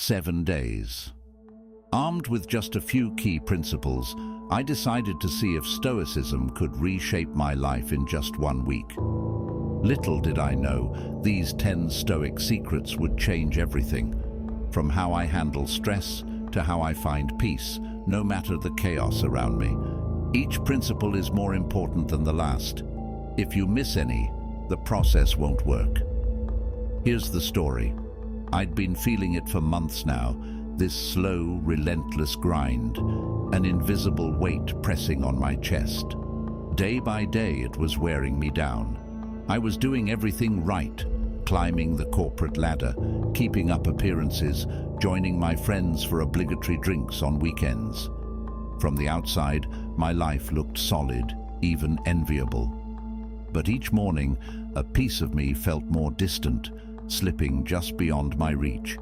7 days. Armed with just a few key principles, I decided to see if Stoicism could reshape my life in just 1 week. Little did I know, these 10 Stoic secrets would change everything, from how I handle stress to how I find peace, no matter the chaos around me. Each principle is more important than the last. If you miss any, the process won't work. Here's the story. I'd been feeling it for months now, this slow, relentless grind, an invisible weight pressing on my chest. Day by day, it was wearing me down. I was doing everything right, climbing the corporate ladder, keeping up appearances, joining my friends for obligatory drinks on weekends. From the outside, my life looked solid, even enviable. But each morning, a piece of me felt more distant, slipping just beyond my reach.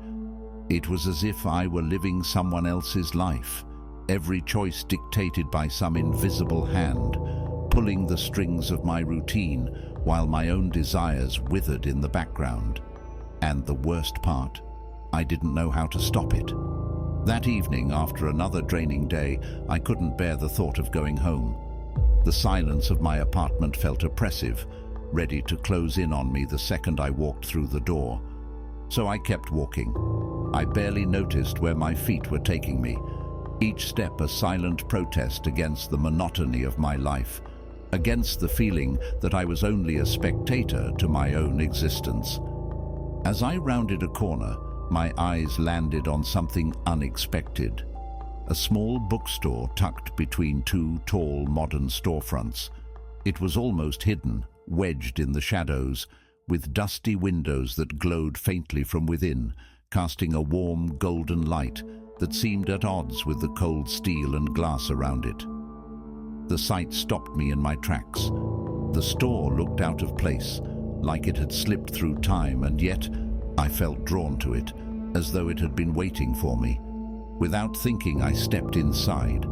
It was as if I were living someone else's life, every choice dictated by some invisible hand, pulling the strings of my routine while my own desires withered in the background. And the worst part, I didn't know how to stop it. That evening, after another draining day, I couldn't bear the thought of going home. The silence of my apartment felt oppressive, ready to close in on me the second I walked through the door. So I kept walking. I barely noticed where my feet were taking me, each step a silent protest against the monotony of my life, against the feeling that I was only a spectator to my own existence. As I rounded a corner, my eyes landed on something unexpected. A small bookstore tucked between 2 tall modern storefronts. It was almost hidden, wedged in the shadows, with dusty windows that glowed faintly from within, casting a warm golden light that seemed at odds with the cold steel and glass around it. The sight stopped me in my tracks. The store looked out of place, like it had slipped through time, and yet I felt drawn to it, as though it had been waiting for me. Without thinking, I stepped inside.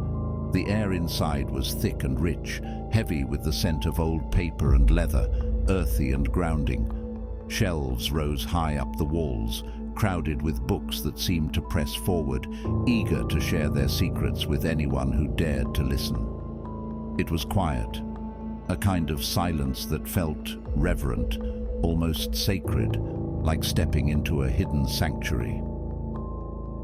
The air inside was thick and rich, heavy with the scent of old paper and leather, earthy and grounding. Shelves rose high up the walls, crowded with books that seemed to press forward, eager to share their secrets with anyone who dared to listen. It was quiet, a kind of silence that felt reverent, almost sacred, like stepping into a hidden sanctuary.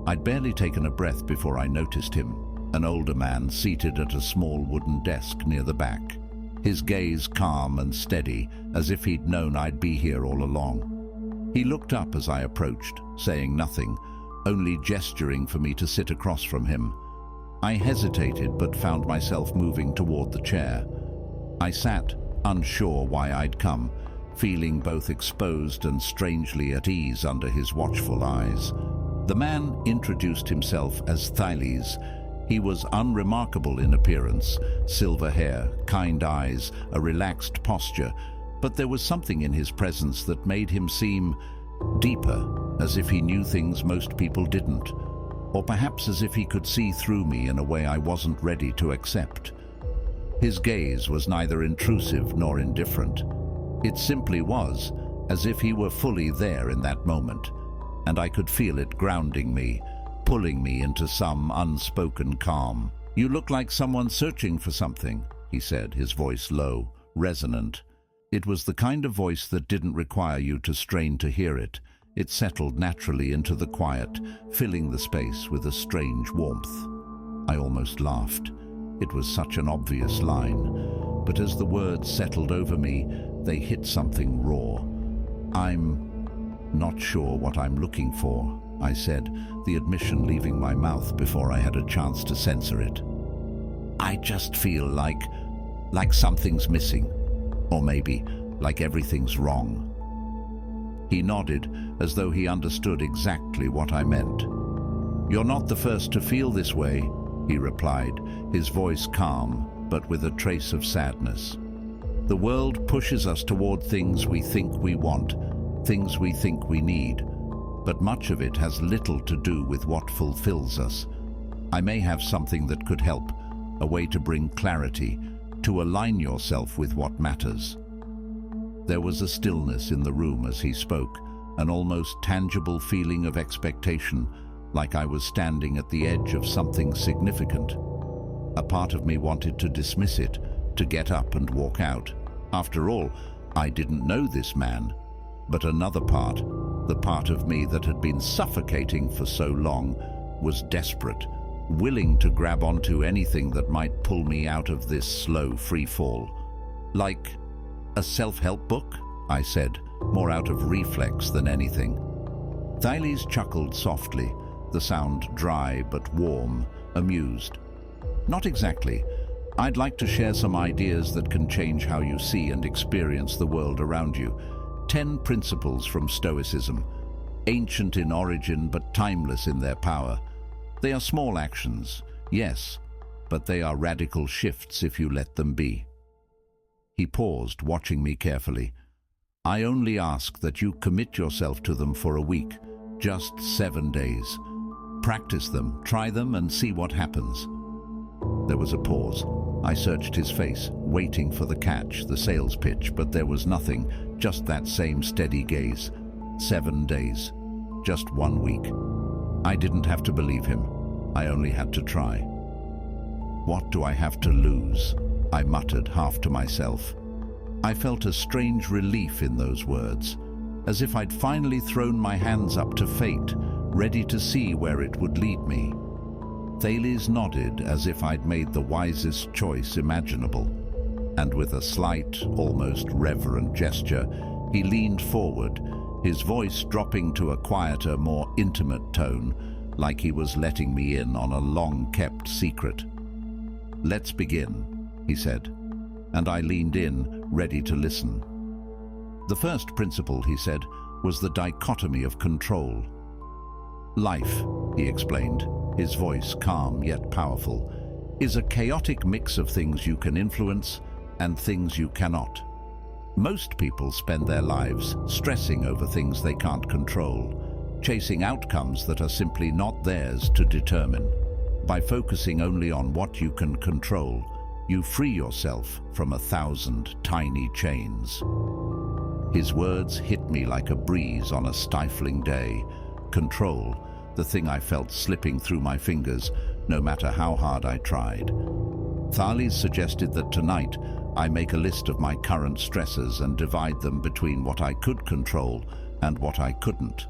I'd barely taken a breath before I noticed him, an older man seated at a small wooden desk near the back, his gaze calm and steady, as if he'd known I'd be here all along. He looked up as I approached, saying nothing, only gesturing for me to sit across from him. I hesitated but found myself moving toward the chair. I sat, unsure why I'd come, feeling both exposed and strangely at ease under his watchful eyes. The man introduced himself as Thales. He was unremarkable in appearance, silver hair, kind eyes, a relaxed posture, but there was something in his presence that made him seem deeper, as if he knew things most people didn't, or perhaps as if he could see through me in a way I wasn't ready to accept. His gaze was neither intrusive nor indifferent. It simply was, as if he were fully there in that moment, and I could feel it grounding me, pulling me into some unspoken calm. "You look like someone searching for something," he said, his voice low, resonant. It was the kind of voice that didn't require you to strain to hear it. It settled naturally into the quiet, filling the space with a strange warmth. I almost laughed. It was such an obvious line, but as the words settled over me, they hit something raw. "I'm not sure what I'm looking for," I said, the admission leaving my mouth before I had a chance to censor it. "I just feel like something's missing, or maybe like everything's wrong." He nodded, as though he understood exactly what I meant. "You're not the first to feel this way," he replied, his voice calm, but with a trace of sadness. "The world pushes us toward things we think we want, things we think we need, but much of it has little to do with what fulfills us. I may have something that could help, a way to bring clarity, to align yourself with what matters." There was a stillness in the room as he spoke, an almost tangible feeling of expectation, like I was standing at the edge of something significant. A part of me wanted to dismiss it, to get up and walk out. After all, I didn't know this man. But another part, the part of me that had been suffocating for so long, was desperate, willing to grab onto anything that might pull me out of this slow free fall. Like a self-help book, I said, more out of reflex than anything. Thales chuckled softly, the sound dry but warm, amused. Not exactly. I'd like to share some ideas that can change how you see and experience the world around you. 10 principles from Stoicism, ancient in origin but timeless in their power. They are small actions, yes, but they are radical shifts if you let them be. He paused, watching me carefully. I only ask that you commit yourself to them for a week, just 7 days. Practice them, try them, and see what happens. There was a pause. I searched his face, waiting for the catch, the sales pitch, but there was nothing, just that same steady gaze. 7 days. Just 1 week. I didn't have to believe him. I only had to try. What do I have to lose? I muttered, half to myself. I felt a strange relief in those words, as if I'd finally thrown my hands up to fate, ready to see where it would lead me. Thales nodded as if I'd made the wisest choice imaginable, and with a slight, almost reverent gesture, he leaned forward, his voice dropping to a quieter, more intimate tone, like he was letting me in on a long-kept secret. "Let's begin," he said, and I leaned in, ready to listen. The first principle, he said, was the dichotomy of control. Life, he explained, his voice calm yet powerful, is a chaotic mix of things you can influence and things you cannot. Most people spend their lives stressing over things they can't control, chasing outcomes that are simply not theirs to determine. By focusing only on what you can control, you free yourself from 1,000 tiny chains. His words hit me like a breeze on a stifling day. Control, the thing I felt slipping through my fingers, no matter how hard I tried. Thales suggested that tonight I make a list of my current stresses and divide them between what I could control and what I couldn't.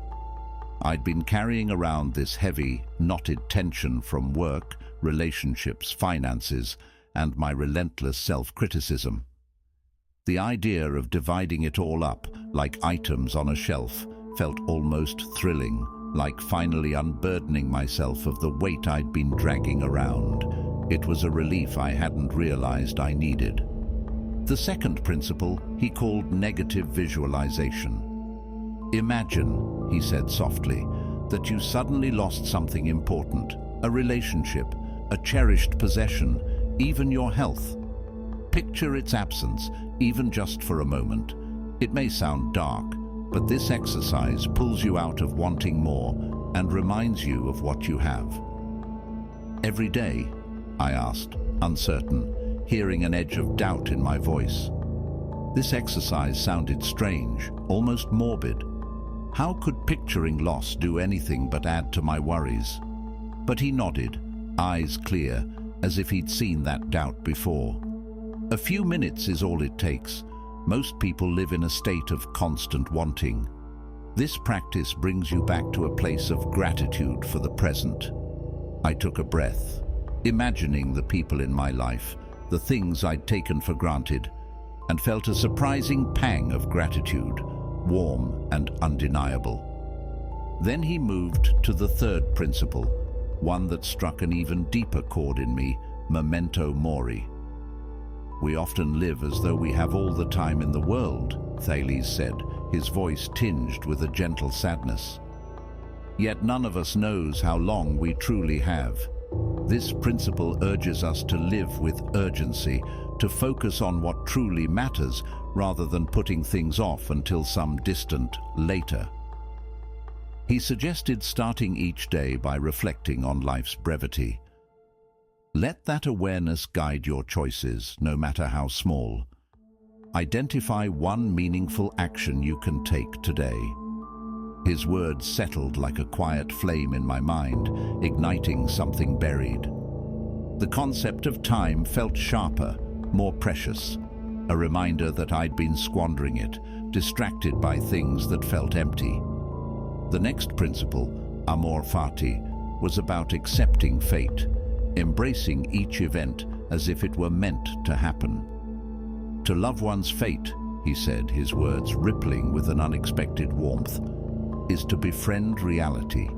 I'd been carrying around this heavy, knotted tension from work, relationships, finances, and my relentless self-criticism. The idea of dividing it all up, like items on a shelf, felt almost thrilling, like finally unburdening myself of the weight I'd been dragging around. It was a relief I hadn't realized I needed. The second principle he called negative visualization. Imagine, he said softly, that you suddenly lost something important, a relationship, a cherished possession, even your health. Picture its absence, even just for a moment. It may sound dark, but this exercise pulls you out of wanting more and reminds you of what you have. Every day, I asked, uncertain, hearing an edge of doubt in my voice. This exercise sounded strange, almost morbid. How could picturing loss do anything but add to my worries? But he nodded, eyes clear, as if he'd seen that doubt before. A few minutes is all it takes. Most people live in a state of constant wanting. This practice brings you back to a place of gratitude for the present. I took a breath, imagining the people in my life, the things I'd taken for granted, and felt a surprising pang of gratitude, warm and undeniable. Then he moved to the third principle, one that struck an even deeper chord in me, memento mori. We often live as though we have all the time in the world, Thales said, his voice tinged with a gentle sadness. Yet none of us knows how long we truly have. This principle urges us to live with urgency, to focus on what truly matters, rather than putting things off until some distant later. He suggested starting each day by reflecting on life's brevity. Let that awareness guide your choices, no matter how small. Identify one meaningful action you can take today. His words settled like a quiet flame in my mind, igniting something buried. The concept of time felt sharper, more precious, a reminder that I'd been squandering it, distracted by things that felt empty. The next principle, amor fati, was about accepting fate, embracing each event as if it were meant to happen. To love one's fate, he said, his words rippling with an unexpected warmth, is to befriend reality,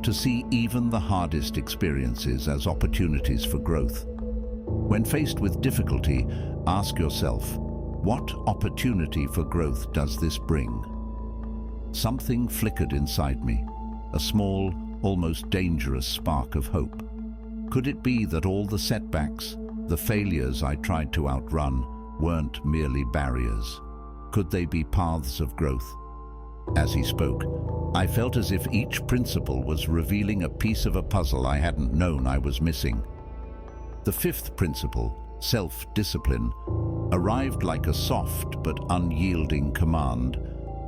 to see even the hardest experiences as opportunities for growth. When faced with difficulty, ask yourself, what opportunity for growth does this bring? Something flickered inside me, a small, almost dangerous spark of hope. Could it be that all the setbacks, the failures I tried to outrun, weren't merely barriers? Could they be paths of growth? As he spoke, I felt as if each principle was revealing a piece of a puzzle I hadn't known I was missing. The fifth principle, self-discipline, arrived like a soft but unyielding command,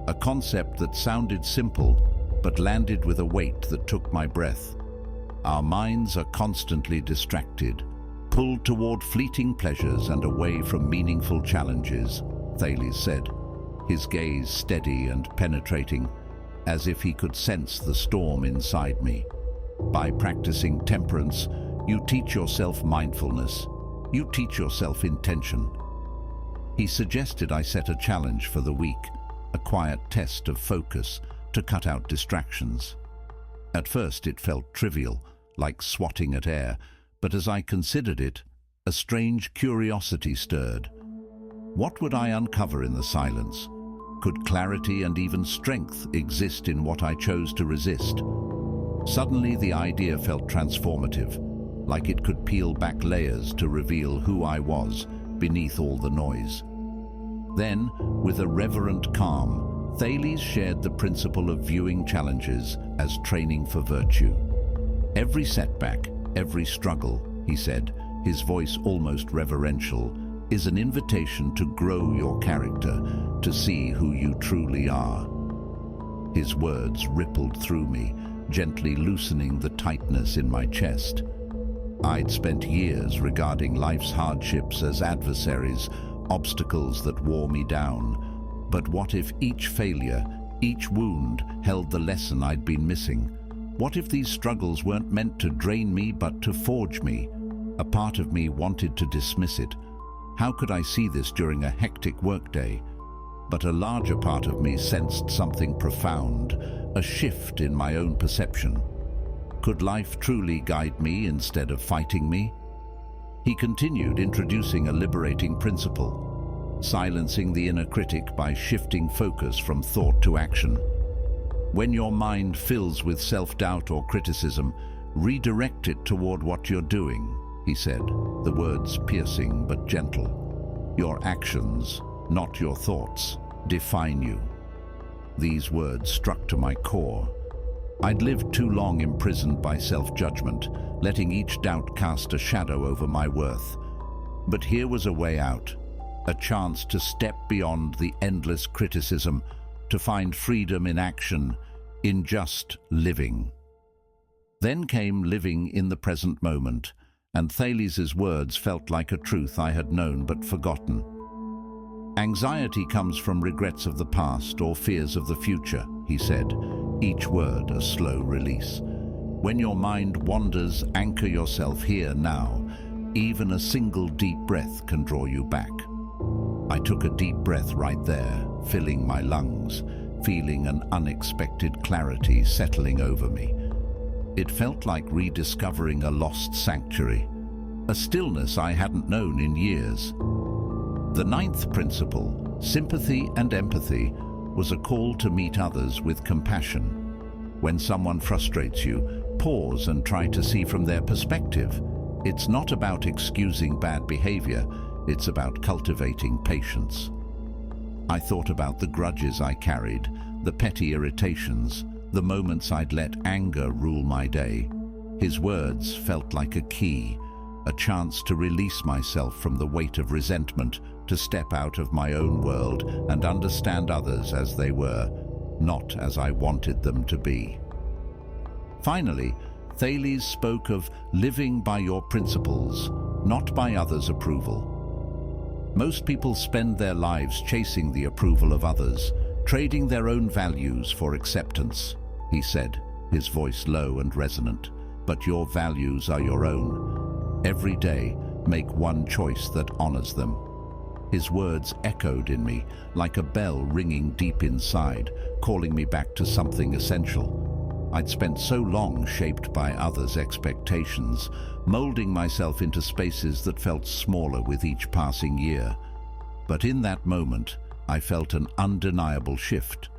a concept that sounded simple but landed with a weight that took my breath. Our minds are constantly distracted, pulled toward fleeting pleasures and away from meaningful challenges, Thales said, his gaze steady and penetrating, as if he could sense the storm inside me. By practicing temperance, you teach yourself mindfulness. You teach yourself intention. He suggested I set a challenge for the week, a quiet test of focus to cut out distractions. At first it felt trivial, like swatting at air, but as I considered it, a strange curiosity stirred. What would I uncover in the silence? Could clarity and even strength exist in what I chose to resist? Suddenly the idea felt transformative, like it could peel back layers to reveal who I was beneath all the noise. Then, with a reverent calm, Thales shared the principle of viewing challenges as training for virtue. Every setback, every struggle, he said, his voice almost reverential, is an invitation to grow your character, to see who you truly are. His words rippled through me, gently loosening the tightness in my chest. I'd spent years regarding life's hardships as adversaries, obstacles that wore me down. But what if each failure, each wound, held the lesson I'd been missing? What if these struggles weren't meant to drain me but to forge me? A part of me wanted to dismiss it. How could I see this during a hectic workday? But a larger part of me sensed something profound, a shift in my own perception. Could life truly guide me instead of fighting me? He continued, introducing a liberating principle, silencing the inner critic by shifting focus from thought to action. When your mind fills with self-doubt or criticism, redirect it toward what you're doing, he said, the words piercing but gentle. Your actions, not your thoughts, define you. These words struck to my core. I'd lived too long imprisoned by self-judgment, letting each doubt cast a shadow over my worth. But here was a way out, a chance to step beyond the endless criticism, to find freedom in action, in just living. Then came living in the present moment, and Thales's words felt like a truth I had known but forgotten. Anxiety comes from regrets of the past or fears of the future, he said, each word a slow release. When your mind wanders, anchor yourself here now. Even a single deep breath can draw you back. I took a deep breath right there, filling my lungs, feeling an unexpected clarity settling over me. It felt like rediscovering a lost sanctuary, a stillness I hadn't known in years. The ninth principle, sympathy and empathy, was a call to meet others with compassion. When someone frustrates you, pause and try to see from their perspective. It's not about excusing bad behavior, it's about cultivating patience. I thought about the grudges I carried, the petty irritations, the moments I'd let anger rule my day. His words felt like a key, a chance to release myself from the weight of resentment, to step out of my own world and understand others as they were. not as I wanted them to be. Finally, Thales spoke of living by your principles, not by others' approval. Most people spend their lives chasing the approval of others, trading their own values for acceptance, he said, his voice low and resonant. But your values are your own. Every day, make one choice that honors them. His words echoed in me like a bell ringing deep inside, calling me back to something essential. I'd spent so long shaped by others' expectations, molding myself into spaces that felt smaller with each passing year. But in that moment, I felt an undeniable shift,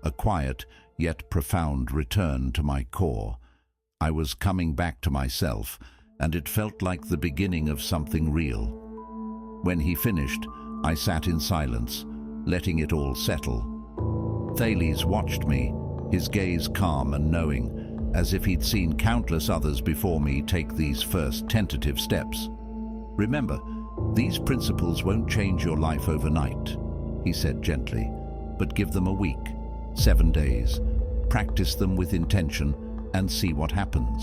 a quiet yet profound return to my core. I was coming back to myself, and it felt like the beginning of something real. When he finished, I sat in silence, letting it all settle. Thales watched me, his gaze calm and knowing, as if he'd seen countless others before me take these first tentative steps. Remember, these principles won't change your life overnight, he said gently, but give them a week, 7 days. Practice them with intention and see what happens.